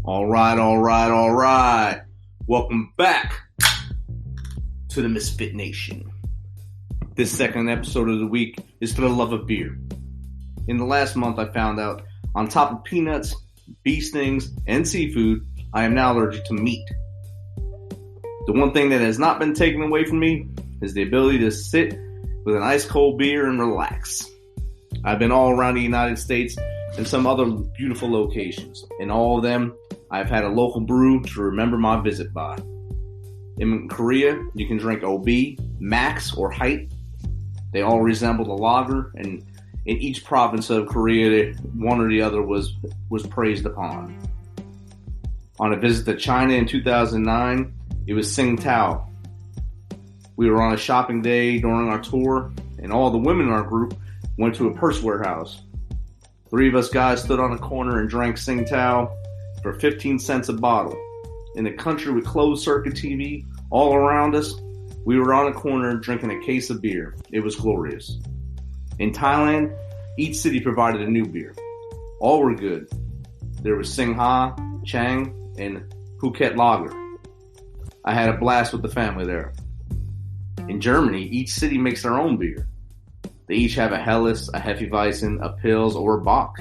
All right, all right, all right. Welcome back to the Misfit Nation. This second episode of the week is for the love of beer. In the last month, I found out, on top of peanuts, bee stings, and seafood, I am now allergic to meat. The one thing that has not been taken away from me is the ability to sit with an ice cold beer and relax. I've been all around the United States and some other beautiful locations. In all of them, I've had a local brew to remember my visit by. In Korea, you can drink OB, Max, or Height. They all resemble the lager, and in each province of Korea, one or the other was praised upon. On a visit to China in 2009, it was Tsingtao. We were on a shopping day during our tour, and all the women in our group went to a purse warehouse. 3 of us guys stood on a corner and drank Tsingtao for 15 cents a bottle. In a country with closed circuit TV all around us, we were on a corner drinking a case of beer. It was glorious. In Thailand, each city provided a new beer. All were good. There was Singha, Chang, and Phuket Lager. I had a blast with the family there. In Germany, each city makes their own beer. They each have a Helles, a Hefeweizen, a Pils, or a Bock.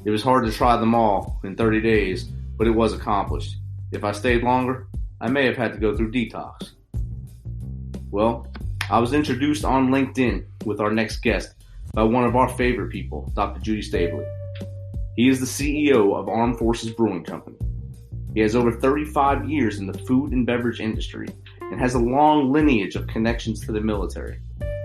It was hard to try them all in 30 days, but it was accomplished. If I stayed longer, I may have had to go through detox. Well, I was introduced on LinkedIn with our next guest by one of our favorite people, Dr. Judy Stabley. He is the CEO of Armed Forces Brewing Company. He has over 35 years in the food and beverage industry and has a long lineage of connections to the military.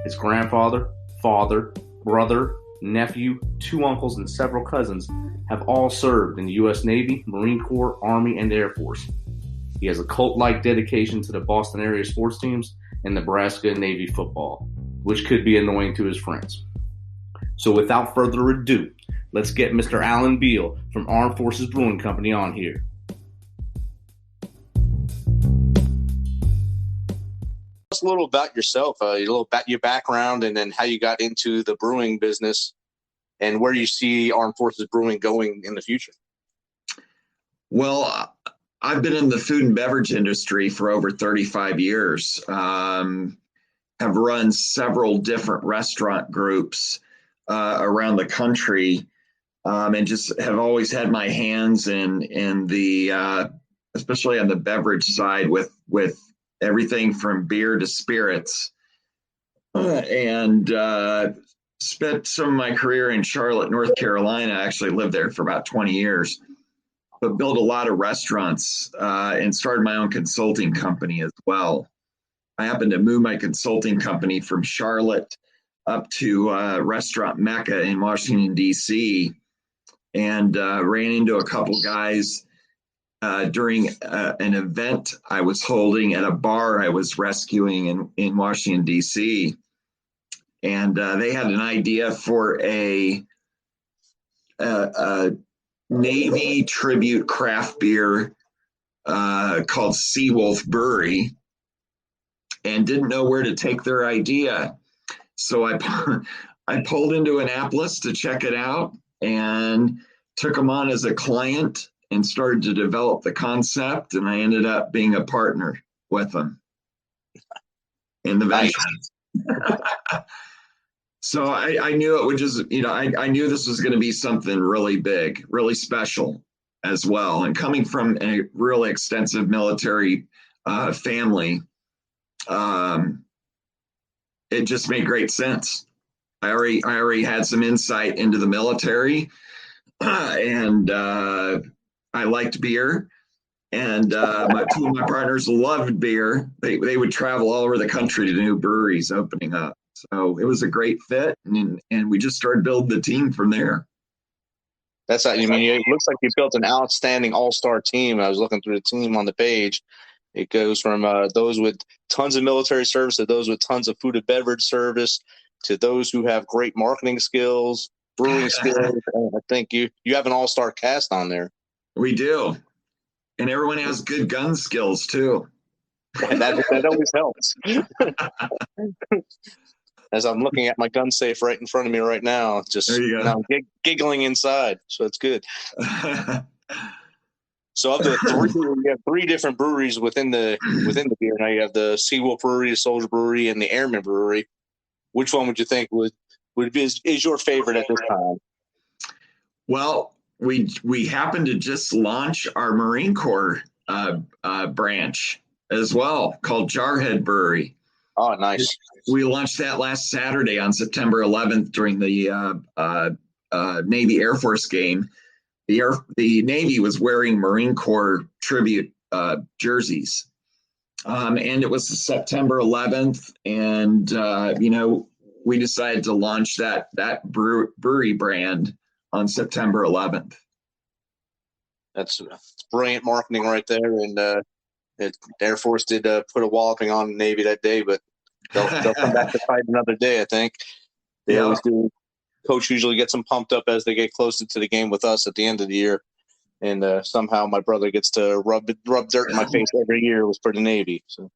His grandfather, father, brother, nephew, 2 uncles, and several cousins have all served in the U.S. Navy, Marine Corps, Army, and Air Force. He has a cult-like dedication to the Boston area sports teams and Nebraska and Navy Football, which could be annoying to his friends. So without further ado, let's get Mr. Alan Beal from Armed Forces Brewing Company on here. Tell us a little about yourself, a little about your background, and then how you got into the brewing business and where you see Armed Forces Brewing going in the future. Well, I've been in the food and beverage industry for over 35 years. Have run several different restaurant groups around the country, and just have always had my hands in the, especially on the beverage side, with everything from beer to spirits, and spent some of my career in Charlotte, North Carolina. I actually lived there for about 20 years, but built a lot of restaurants and started my own consulting company as well. I happened to move my consulting company from Charlotte up to Restaurant Mecca in Washington, D.C., and ran into a couple guys during an event I was holding at a bar I was rescuing in Washington, D.C. And they had an idea for a Navy tribute craft beer called Seawolf Brewery, and didn't know where to take their idea. So I pulled into Annapolis to check it out and took them on as a client and started to develop the concept, and I ended up being a partner with them in the venture. Nice. So I knew it would just, I knew this was going to be something really big, really special as well. And coming from a really extensive military family, it just made great sense. I already had some insight into the military, and I liked beer, and 2 of my partners loved beer. They would travel all over the country to new breweries opening up. So it was a great fit, and we just started building the team from there. That's how you mean. It looks like you built an outstanding all-star team. I was looking through the team on the page. It goes from those with tons of military service to those with tons of food and beverage service to those who have great marketing skills, brewing skills. I think you have an all-star cast on there. We do. And everyone has good gun skills, too. That always helps. As I'm looking at my gun safe right in front of me right now, just giggling inside. So it's good. So of the three, you have three different breweries within the beer. Now you have the Seawolf Brewery, the Soldier Brewery, and the Airman Brewery. Which one would you think would be is your favorite at this time? Well, we happened to just launch our Marine Corps branch as well, called Jarhead Brewery. Oh, nice. We launched that last Saturday on September 11th during the Navy Air Force game. The Navy was wearing Marine Corps tribute jerseys. And it was September 11th. And, we decided to launch that brewery brand on September 11th. That's brilliant marketing right there. And the Air Force did put a walloping on the Navy that day, but they'll come back to fight another day, I think. They always do. Coach usually gets them pumped up as they get closer to the game with us at the end of the year. And somehow my brother gets to rub dirt in my face every year. It was for the Navy. So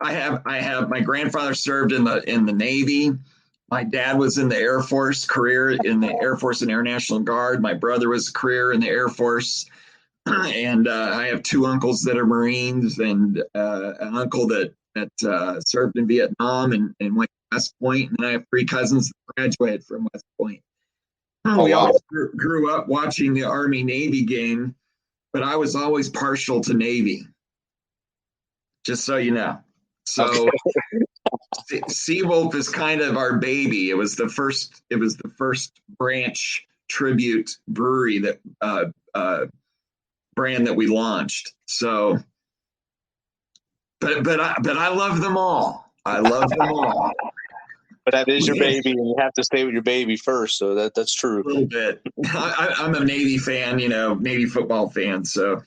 I have my grandfather served in the Navy. My dad was in the Air Force, career in the Air Force and Air National Guard. My brother was career in the Air Force. And I have two uncles that are Marines, and an uncle that served in Vietnam and went to West Point. And I have three cousins that graduated from West Point. We all grew up watching the Army-Navy game, but I was always partial to Navy, just so you know. So Seawolf is kind of our baby. It was the first branch tribute brewery that brand that we launched. So, but I love them all. I love them all. But that is your baby, and you have to stay with your baby first. So that's true. A little bit. I'm a Navy fan, Navy football fan. So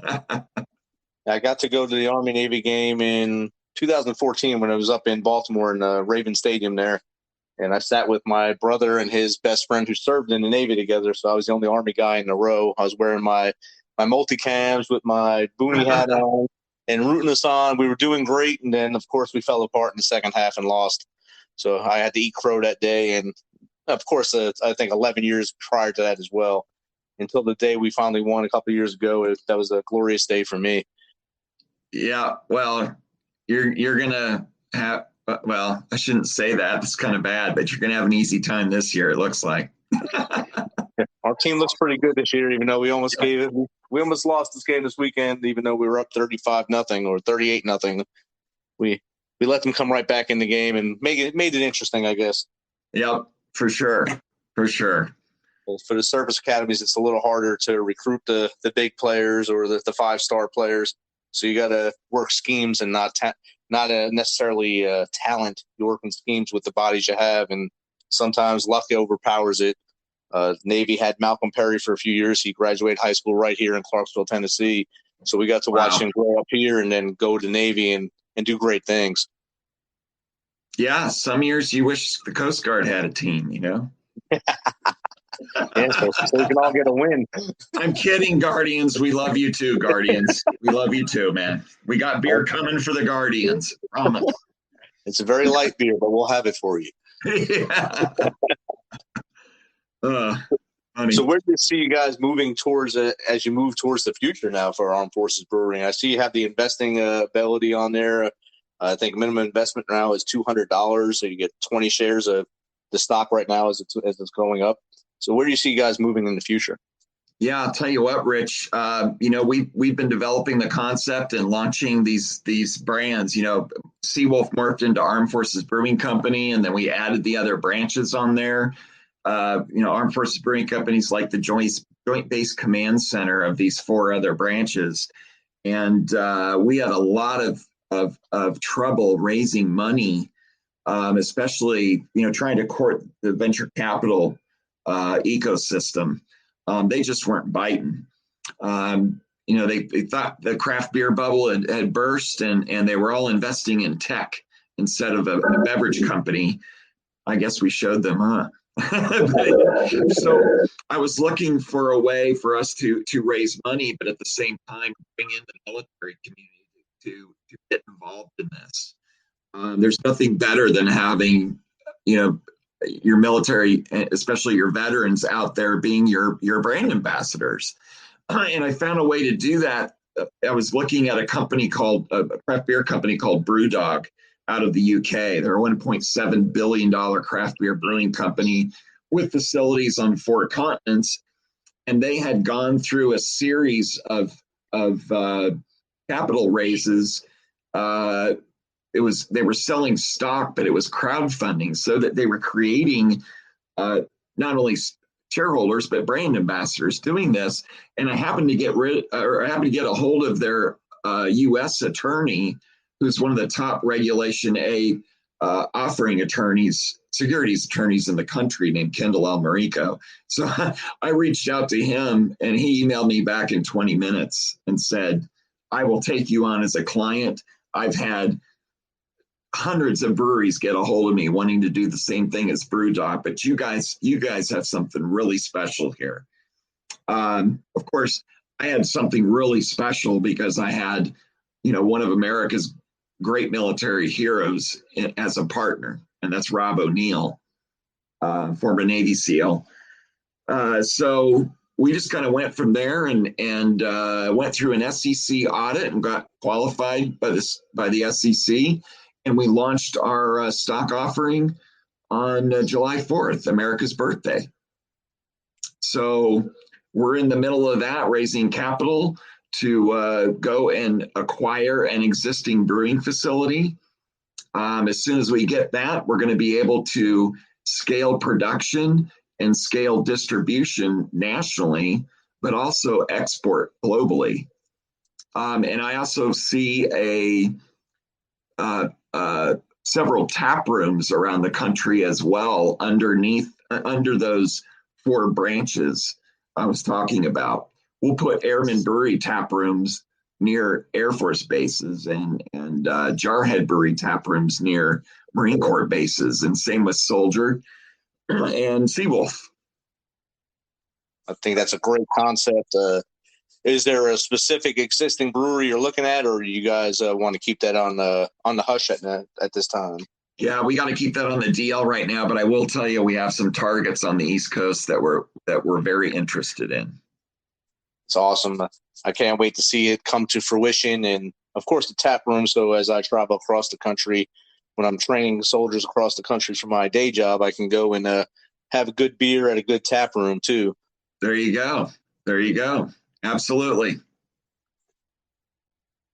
I got to go to the Army-Navy game in 2014 when I was up in Baltimore in Raven Stadium there. And I sat with my brother and his best friend who served in the Navy together. So I was the only Army guy in the row. I was wearing my multicams with my boonie hat on and rooting us on. We were doing great. And then, of course, we fell apart in the second half and lost. So I had to eat crow that day. And, of course, I think 11 years prior to that as well, until the day we finally won a couple of years ago. That was a glorious day for me. Yeah, well, you're going to have – well, I shouldn't say that. It's kind of bad, but you're going to have an easy time this year, it looks like. Our team looks pretty good this year, even though we almost lost this game this weekend, even though we were up 35-0 or 38-0. We let them come right back in the game and made it interesting, I guess. Yep, for sure. Well, for the service academies, it's a little harder to recruit the big players or the 5-star players. So you got to work schemes and not necessarily talent. You're working schemes with the bodies you have, and sometimes luck overpowers it. Navy had Malcolm Perry for a few years. He graduated high school right here in Clarksville, Tennessee. So we got to watch him grow up here and then go to Navy and do great things. Yeah, some years you wish the Coast Guard had a team, Yeah, so we can all get a win. I'm kidding, Guardians. We love you too, Guardians. We love you too, man. We got beer coming for the Guardians. Promise. It's a very light beer, but we'll have it for you. Yeah. So where do you see you guys moving towards as you move towards the future now for Armed Forces Brewing? I see you have the investing ability on there. I think minimum investment now is $200, so you get 20 shares of the stock right now as it's going up. So where do you see you guys moving in the future? Yeah, I'll tell you what, Rich. We've been developing the concept and launching these brands. Seawolf morphed into Armed Forces Brewing Company, and then we added the other branches on there. Armed Forces Brewing Company is like the Joint Base Command Center of these 4 other branches, and we had a lot of trouble raising money, especially trying to court the venture capital ecosystem. They just weren't biting. They thought the craft beer bubble had burst, and they were all investing in tech instead of a beverage company. I guess we showed them, huh? So I was looking for a way for us to raise money, but at the same time bring in the military community to get involved in this. There's nothing better than having, your military, especially your veterans out there being your brand ambassadors. And I found a way to do that. I was looking at a craft beer company called Brewdog out of the UK. They're a $1.7 billion craft beer brewing company with facilities on 4 continents. And they had gone through a series of capital raises. They were selling stock, but it was crowdfunding, so that they were creating not only shareholders but brand ambassadors doing this. And I happened to get a hold of their U.S. attorney, who's one of the top Regulation A offering attorneys, securities attorneys in the country, named Kendall Almarico. So I reached out to him, and he emailed me back in 20 minutes and said, I will take you on as a client. I've had hundreds of breweries get a hold of me wanting to do the same thing as Brewdog, but you guys have something really special here. Of course, I had something really special because I had, one of America's great military heroes as a partner, and that's Rob O'Neill, former Navy SEAL. So we just kind of went from there and went through an SEC audit and got qualified by the SEC. And we launched our stock offering on July 4th, America's birthday. So we're in the middle of that, raising capital to go and acquire an existing brewing facility. As soon as we get that, we're going to be able to scale production and scale distribution nationally, but also export globally. And I also see several tap rooms around the country as well under those 4 branches I was talking about. We'll put Airman Brewery tap rooms near Air Force bases and Jarhead Brewery tap rooms near Marine Corps bases, and same with Soldier and Seawolf. I think that's a great concept. Is there a specific existing brewery you're looking at, or you guys want to keep that on the hush at this time? Yeah, we got to keep that on the DL right now, but I will tell you we have some targets on the East Coast that we're very interested in. It's awesome. I can't wait to see it come to fruition, and of course the tap room. So as I travel across the country, when I'm training soldiers across the country for my day job, I can go and have a good beer at a good tap room too. There you go. Absolutely.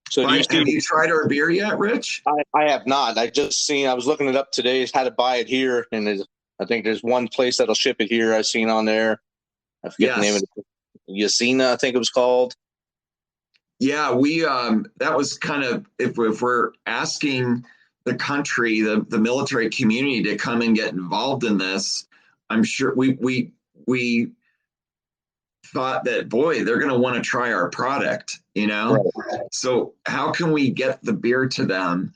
So have you tried our beer yet, Rich? I have not. I was looking it up today, how to buy it here. And I think there's one place that'll ship it here. I've seen on there. I forget the name of it. Yasina, I think it was called. Yeah, we that was kind of, if we're asking the country, the military community to come and get involved in this, I'm sure we thought that, boy, they're going to want to try our product, Right. So how can we get the beer to them?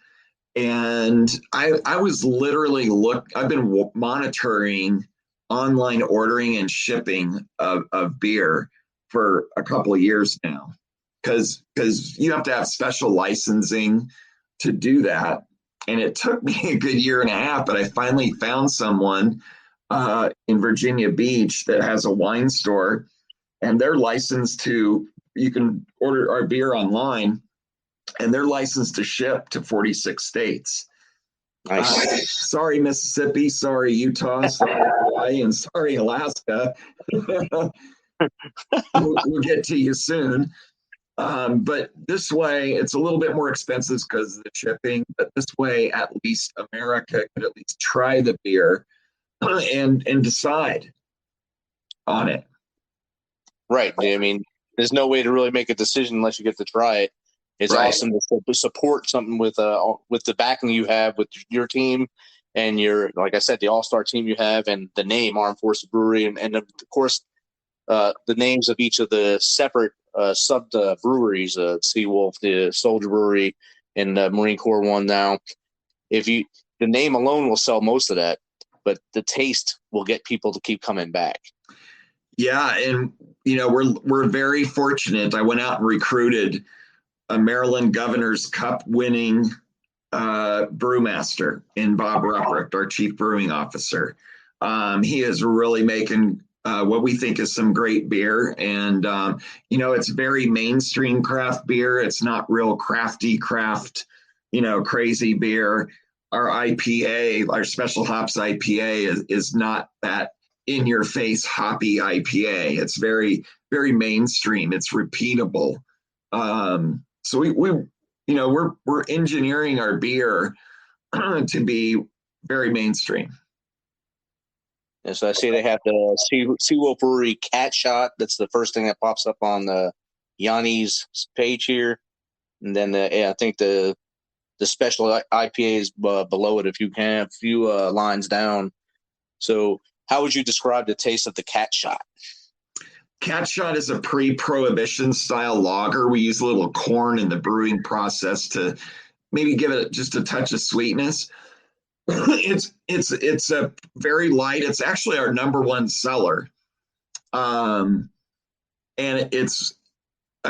And I was literally I've been monitoring online ordering and shipping of beer for a couple of years now, because you have to have special licensing to do that. And it took me a good year and a half, but I finally found someone in Virginia Beach that has a wine store, and they're licensed you can order our beer online, and they're licensed to ship to 46 states. Nice. Sorry, Mississippi. Sorry, Utah. Sorry, Hawaii. And sorry, Alaska. we'll get to you soon. But this way, it's a little bit more expensive because of the shipping. But this way, at least America could at least try the beer and decide on it. Right. I mean, there's no way to really make a decision unless you get to try it. It's awesome to support something with the backing you have with your team and your, like I said, the all-star team you have, and the name Armed Forces Brewery, and of course the names of each of the separate sub breweries, Seawolf, the Soldier Brewery, and the Marine Corps one now. The name alone will sell most of that, but the taste will get people to keep coming back. Yeah, and we're very fortunate. I went out and recruited a Maryland Governor's Cup winning brewmaster in Bob Ruprecht, our chief brewing officer. He is really making what we think is some great beer. And, it's very mainstream craft beer. It's not real crafty craft, crazy beer. Our IPA, our special hops IPA is not that in your face hoppy IPA. It's very, very mainstream. It's repeatable. So we're engineering our beer to be very mainstream. And so I see they have the Seawolf Brewery Cat Shot. That's the first thing that pops up on the Yanni's page here. And then I think the special IPA is below it, if you can, a few lines down. So how would you describe the taste of the Cat Shot? Cat Shot is a pre-prohibition style lager. We use a little corn in the brewing process to maybe give it just a touch of sweetness. It's a very light. It's actually our number one seller. And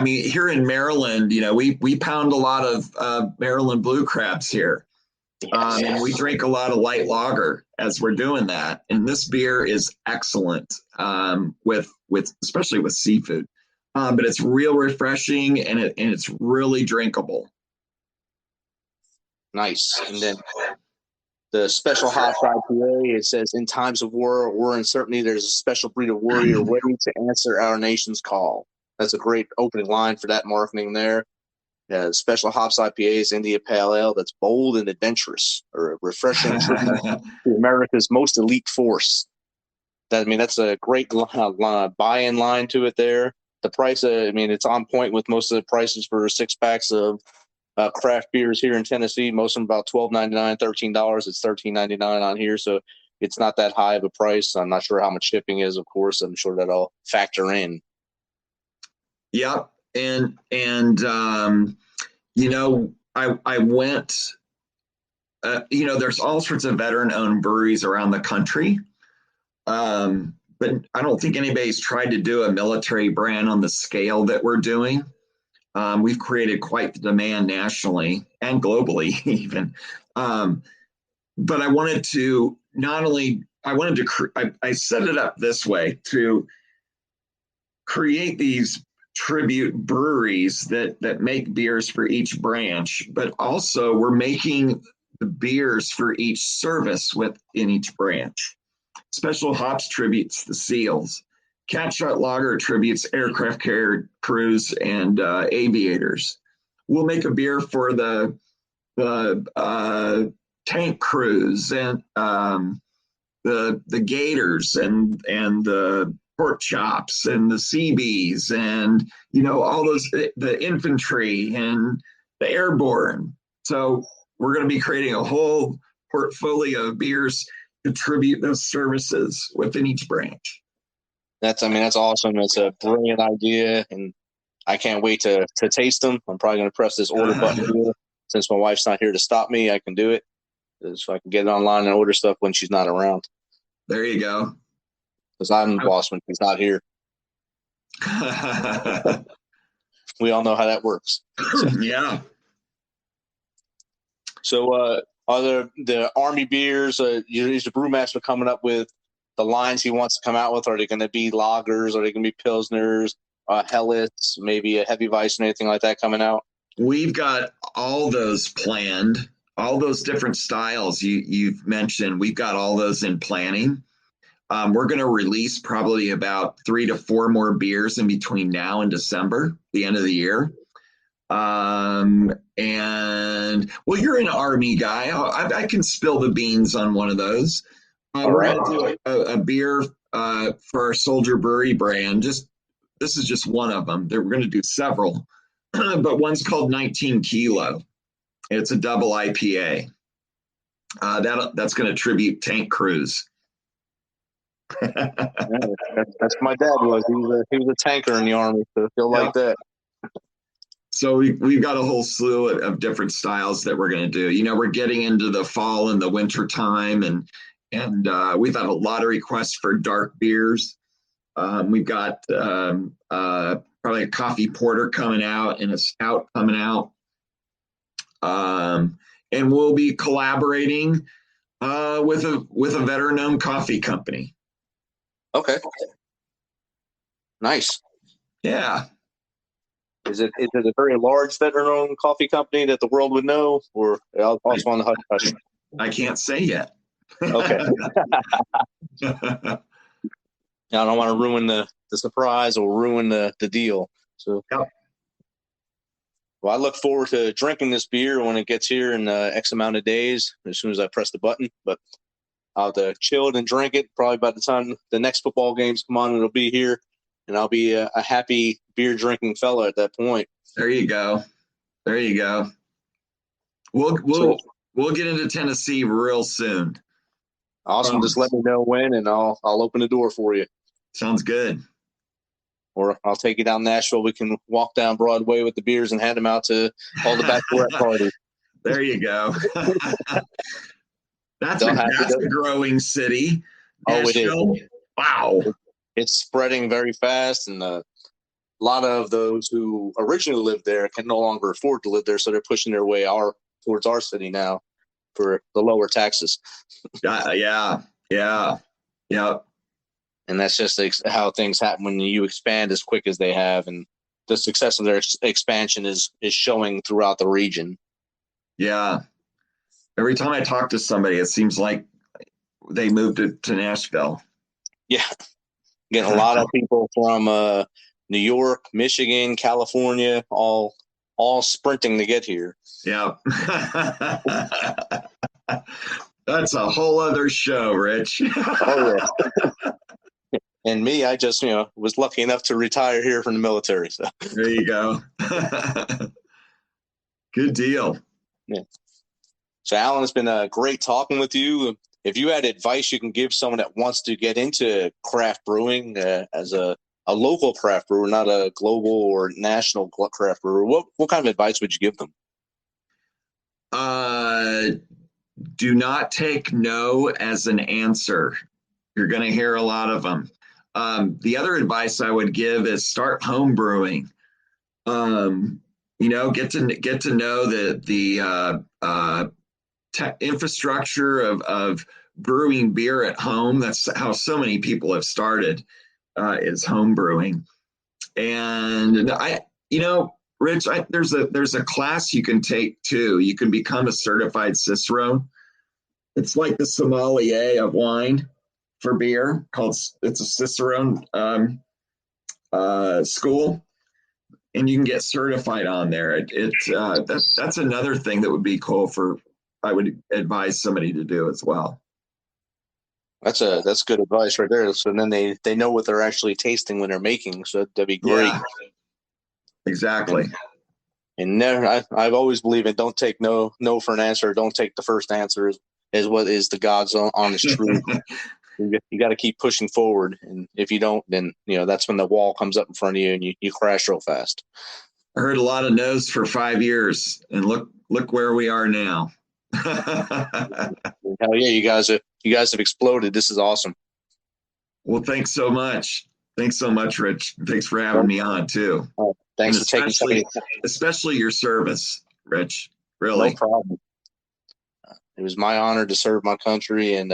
here in Maryland, we pound a lot of Maryland blue crabs here. And we drink a lot of light lager as we're doing that. And this beer is excellent with especially with seafood. But it's real refreshing and it's really drinkable. Nice. And then the special hops IPA, it says, in times of war or uncertainty, there's a special breed of warrior ready to answer our nation's call. That's a great opening line for that marketing there. Special hops IPAs, India Pale Ale, that's bold and adventurous, or a refreshing tribute to America's most elite force. That's a great buy-in line to it there. The price, it's on point with most of the prices for 6-packs of craft beers here in Tennessee. Most of them about $12.99, $13. It's $13.99 on here, so it's not that high of a price. I'm not sure how much shipping is, of course. I'm sure that'll factor in. Yep. And I went, there's all sorts of veteran-owned breweries around the country, but I don't think anybody's tried to do a military brand on the scale that we're doing. We've created quite the demand nationally and globally even. But I wanted to I set it up this way to create these tribute breweries that make beers for each branch, but also we're making the beers for each service within each branch. Special hops tributes the SEALs. Cat Shot Lager tributes aircraft carrier crews and aviators. We'll make a beer for the tank crews and the gators and the pork chops and the Seabees and all those, the infantry and the airborne. So we're going to be creating a whole portfolio of beers to tribute those services within each branch. That's awesome. It's a brilliant idea, and I can't wait to taste them. I'm probably going to press this order button here. Since my wife's not here to stop me, I can do it. So I can get it online and order stuff when she's not around. There you go. Because I'm the boss when she's not here. We all know how that works. Yeah. So are the Army beers, is the Brewmaster coming up with the lines he wants to come out with? Are they going to be lagers? Are they going to be pilsners, hellets, maybe a heavy weiss and anything like that coming out? We've got all those planned, all those different styles you've mentioned. We've got all those in planning. We're going to release probably about 3 to 4 more beers in between now and December, the end of the year. And well, you're an Army guy. I can spill the beans on one of those. We're going to do a beer for our Soldier Brewery brand. This is just one of them. We're going to do several, but one's called 19 Kilo. It's a double IPA. That's going to tribute tank crews. That's my dad was. He was a tanker in the Army, so I feel like that. So we've got a whole slew of different styles that we're going to do. We're getting into the fall and the winter time, and we've had a lot of requests for dark beers. We've got probably a coffee porter coming out and a stout coming out. And we'll be collaborating with a veteran-owned coffee company. Okay. Nice. Yeah. Is it a very large veteran-owned coffee company that the world would know, or also on the hush hush? I can't say yet. Okay. I don't want to ruin the surprise or ruin the deal. So, Yep. well, I look forward to drinking this beer when it gets here in X amount of days, as soon as I press the button. But I'll have to chill and drink it. Probably by the time the next football games come on, it'll be here, and I'll be a happy beer drinking fella at that point. There you go. There you go. We'll get into Tennessee real soon. Awesome. Just let me know when, and I'll open the door for you. Sounds good. Or I'll take you down Nashville. We can walk down Broadway with the beers and hand them out to all the bachelorette parties. There you go. That's a growing city. Nashville. It is. Wow. It's spreading very fast, and a lot of those who originally lived there can no longer afford to live there, so they're pushing their way towards our city now for the lower taxes. Yeah. And that's just how things happen when you expand as quick as they have, and the success of their expansion is showing throughout the region. Yeah. Every time I talk to somebody, it seems like they moved to Nashville. Yeah. Getting a lot of people from New York, Michigan, California, all sprinting to get here. Yeah. That's a whole other show, Rich. Oh, yeah. And me, I just, was lucky enough to retire here from the military. So there you go. Good deal. Yeah. So, Alan, it's been great talking with you. If you had advice you can give someone that wants to get into craft brewing as a local craft brewer, not a global or national craft brewer, what kind of advice would you give them? Do not take no as an answer. You're going to hear a lot of them. The other advice I would give is start home brewing. Get to know the infrastructure of brewing beer at home. That's how so many people have started, is home brewing. And Rich, there's a class you can take too. You can become a certified cicerone. It's like the sommelier of wine for beer. It's a cicerone school, and you can get certified on there. That's another thing that would be cool I would advise somebody to do as well. That's good advice right there. So then they know what they're actually tasting when they're making. So that'd be great. Yeah, exactly. And I've always believed in don't take no for an answer. Don't take the first answer is what is the God's honest truth. You got to keep pushing forward, and if you don't, then that's when the wall comes up in front of you and you crash real fast. I heard a lot of no's for 5 years, and look where we are now. Hell yeah, you guys have exploded. This is awesome. Well, thanks so much. Thanks so much, Rich. Thanks for having me on too. Thanks for taking especially your service, Rich. Really, no problem. It was my honor to serve my country, and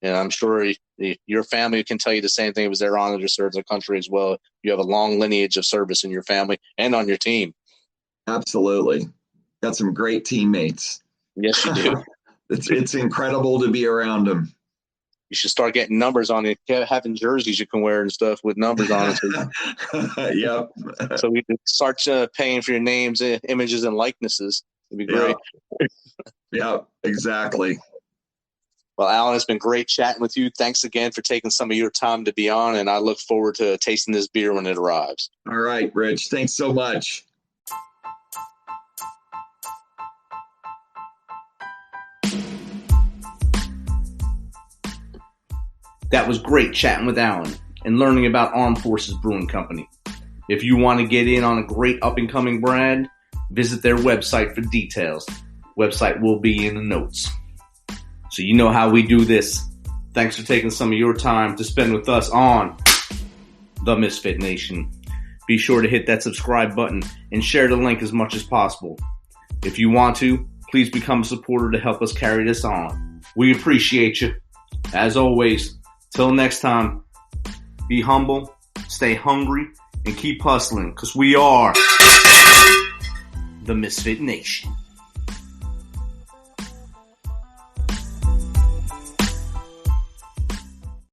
I'm sure your family can tell you the same thing. It was their honor to serve their country as well. You have a long lineage of service in your family and on your team. Absolutely. Got some great teammates. Yes, you do. It's incredible to be around them. You should start getting numbers on it, having jerseys you can wear and stuff with numbers on it. Yep. So we can start paying for your names, images, and likenesses. It'd be great. Yep, exactly. Well, Alan, it's been great chatting with you. Thanks again for taking some of your time to be on, and I look forward to tasting this beer when it arrives. All right, Rich. Thanks so much. That was great chatting with Alan and learning about Armed Forces Brewing Company. If you want to get in on a great up-and-coming brand, visit their website for details. Website will be in the notes. So you know how we do this. Thanks for taking some of your time to spend with us on The Misfit Nation. Be sure to hit that subscribe button and share the link as much as possible. If you want to, please become a supporter to help us carry this on. We appreciate you. As always, till next time, be humble, stay hungry, and keep hustling, because we are the Misfit Nation.